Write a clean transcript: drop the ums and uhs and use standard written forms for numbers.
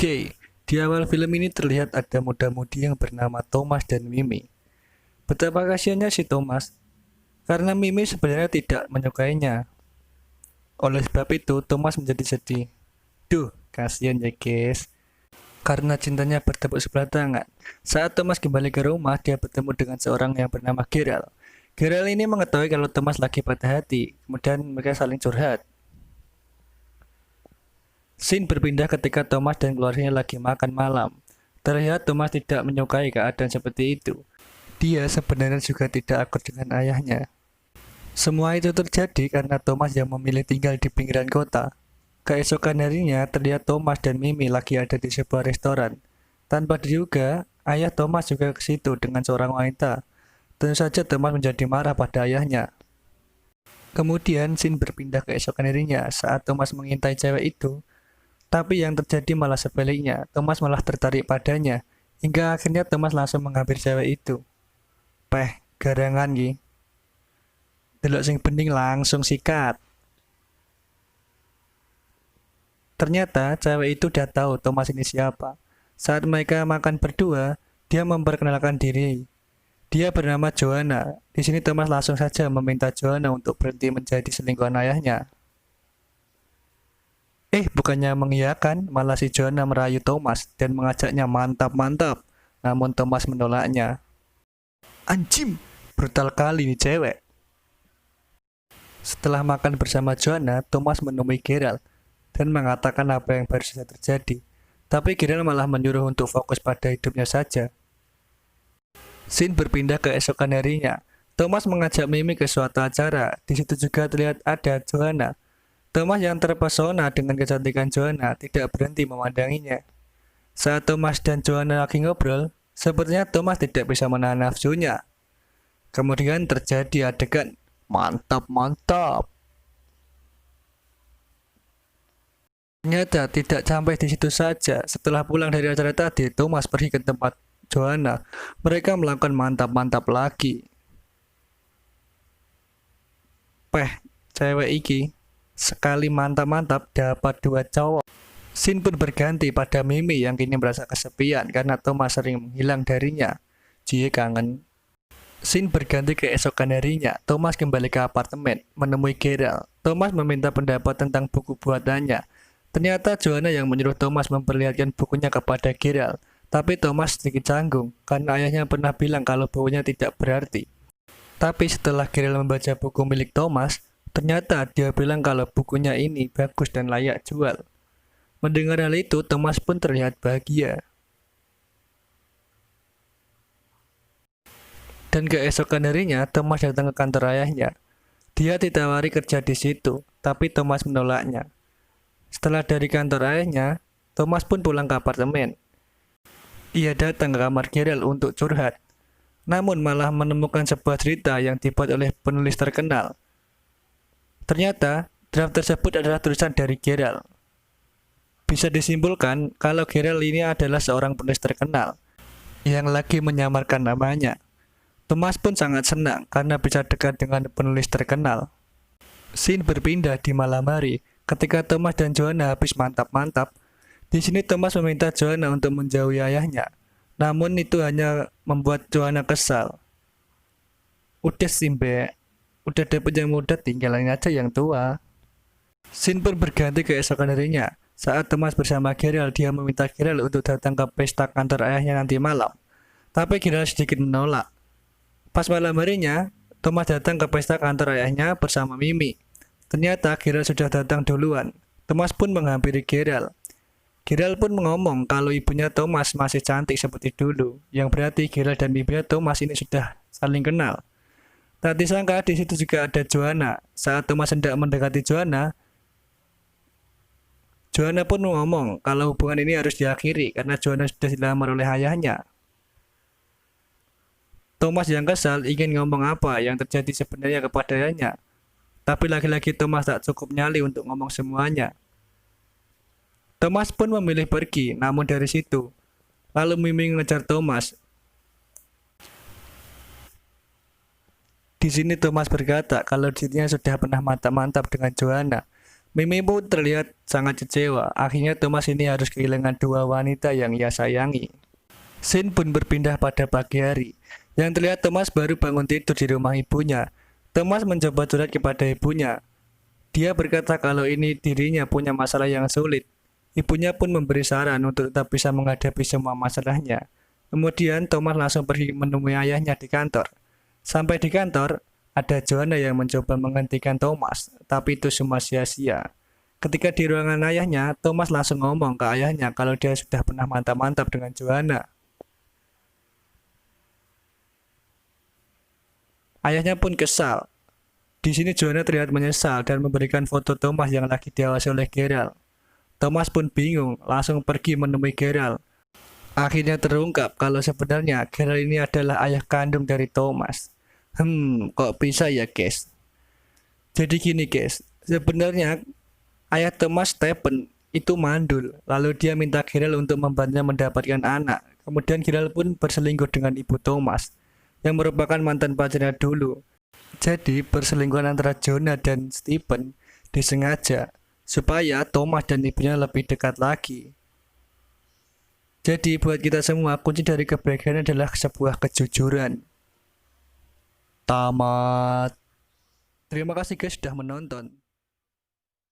Oke, di awal film ini terlihat ada muda-mudi yang bernama Thomas dan Mimi. Betapa kasihannya si Thomas, karena Mimi sebenarnya tidak menyukainya. Oleh sebab itu, Thomas menjadi sedih. Duh, kasihan ya guys. Karena cintanya bertepuk sebelah tangan. Saat Thomas kembali ke rumah, dia bertemu dengan seorang yang bernama Gerald. Gerald ini mengetahui kalau Thomas lagi patah hati, kemudian mereka saling curhat. Scene berpindah ketika Thomas dan keluarganya lagi makan malam. Terlihat Thomas tidak menyukai keadaan seperti itu. Dia sebenarnya juga tidak akur dengan ayahnya. Semua itu terjadi karena Thomas yang memilih tinggal di pinggiran kota. Keesokan harinya, terlihat Thomas dan Mimi lagi ada di sebuah restoran. Tanpa diduga, ayah Thomas juga ke situ dengan seorang wanita. Tentu saja Thomas menjadi marah pada ayahnya. Kemudian, scene berpindah keesokan harinya saat Thomas mengintai cewek itu. Tapi yang terjadi malah sebaliknya, Thomas malah tertarik padanya, hingga akhirnya Thomas langsung mengambil cewek itu. Peh, garangan ki. Delok sing bening langsung sikat. Ternyata cewek itu udah tahu Thomas ini siapa. Saat mereka makan berdua, dia memperkenalkan diri. Dia bernama Joanna. Di sini Thomas langsung saja meminta Joanna untuk berhenti menjadi selingkuhan ayahnya. Bukannya mengiyakan, malah si Joanna merayu Thomas dan mengajaknya mantap-mantap. Namun Thomas menolaknya. Anjim, brutal kali nih cewek. Setelah makan bersama Joanna, Thomas menemui Gerald dan mengatakan apa yang baru saja terjadi. Tapi Gerald malah menyuruh untuk fokus pada hidupnya saja. Scene berpindah ke esokan harinya. Thomas mengajak Mimi ke suatu acara. Di situ juga terlihat ada Joanna. Thomas yang terpesona dengan kecantikan Joanna tidak berhenti memandanginya. Saat Thomas dan Joanna lagi ngobrol, sepertinya Thomas tidak bisa menahan nafsunya. Kemudian terjadi adegan mantap-mantap. Ternyata tidak sampai di situ saja. Setelah pulang dari acara tadi, Thomas pergi ke tempat Joanna. Mereka melakukan mantap-mantap lagi. Cewek iki sekali mantap-mantap dapat 2 cowok. Scene pun berganti pada Mimi yang kini merasa kesepian karena Thomas sering menghilang darinya. Jie kangen. Scene berganti ke esokan harinya. Thomas kembali ke apartemen, menemui Gerald. Thomas meminta pendapat tentang buku buatannya. Ternyata Joanna yang menyuruh Thomas memperlihatkan bukunya kepada Gerald. Tapi Thomas sedikit canggung karena ayahnya pernah bilang kalau bukunya tidak berarti. Tapi setelah Gerald membaca buku milik Thomas, ternyata dia bilang kalau bukunya ini bagus dan layak jual. Mendengar hal itu, Thomas pun terlihat bahagia. Dan keesokan harinya, Thomas datang ke kantor ayahnya. Dia ditawari kerja di situ, tapi Thomas menolaknya. Setelah dari kantor ayahnya, Thomas pun pulang ke apartemen. Ia datang ke kamar Gerald untuk curhat. Namun malah menemukan sebuah cerita yang dibuat oleh penulis terkenal. Ternyata, draft tersebut adalah tulisan dari Gerald. Bisa disimpulkan kalau Gerald ini adalah seorang penulis terkenal yang lagi menyamarkan namanya. Thomas pun sangat senang karena bisa dekat dengan penulis terkenal. Scene berpindah di malam hari ketika Thomas dan Joanna habis mantap-mantap. Di sini Thomas meminta Joanna untuk menjauhi ayahnya. Namun itu hanya membuat Joanna kesal. Udah Simbe, udah dapet yang muda, tinggalin aja yang tua. Scene pun berganti ke esokan harinya. Saat Thomas bersama Gerald, dia meminta Gerald untuk datang ke pesta kantor ayahnya nanti malam. Tapi Gerald sedikit menolak. Pas malam harinya, Thomas datang ke pesta kantor ayahnya bersama Mimi. Ternyata Gerald sudah datang duluan. Thomas pun menghampiri Gerald. Gerald pun ngomong kalau ibunya Thomas masih cantik seperti dulu. Yang berarti Gerald dan ibunya Thomas ini sudah saling kenal. Tak disangka di situ juga ada Joanna. Saat Thomas hendak mendekati Joanna, Joanna pun ngomong kalau hubungan ini harus diakhiri karena Joanna sudah dilamar oleh ayahnya. Thomas yang kesal ingin ngomong apa yang terjadi sebenarnya kepada ayahnya. Tapi lagi-lagi Thomas tak cukup nyali untuk ngomong semuanya. Thomas pun memilih pergi, namun dari situ, lalu Mimi mengejar Thomas. Di sini Thomas berkata kalau dirinya sudah pernah mantap-mantap dengan Joanna. Mimi pun terlihat sangat kecewa. Akhirnya Thomas ini harus kehilangan dua wanita yang ia sayangi. Scene pun berpindah pada pagi hari. Yang terlihat Thomas baru bangun tidur di rumah ibunya. Thomas mencoba curhat kepada ibunya. Dia berkata kalau ini dirinya punya masalah yang sulit. Ibunya pun memberi saran untuk tetap bisa menghadapi semua masalahnya. Kemudian Thomas langsung pergi menemui ayahnya di kantor. Sampai di kantor, ada Joanna yang mencoba menghentikan Thomas, tapi itu semua sia-sia. Ketika di ruangan ayahnya, Thomas langsung ngomong ke ayahnya kalau dia sudah pernah mantap-mantap dengan Joanna. Ayahnya pun kesal. Di sini Joanna terlihat menyesal dan memberikan foto Thomas yang lagi diawasi oleh Geralt. Thomas pun bingung, langsung pergi menemui Geralt. Akhirnya terungkap kalau sebenarnya Geralt ini adalah ayah kandung dari Thomas. Kok bisa ya guys? Jadi gini guys, sebenarnya ayah Thomas Stephen itu mandul. Lalu dia minta Geralt untuk membantunya mendapatkan anak. Kemudian Geralt pun berselingkuh dengan ibu Thomas, yang merupakan mantan pacarnya dulu. Jadi perselingkuhan antara Jonah dan Stephen disengaja supaya Thomas dan ibunya lebih dekat lagi. Jadi buat kita semua, kunci dari kebaikan adalah sebuah kejujuran. Tamat. Terima kasih guys sudah menonton.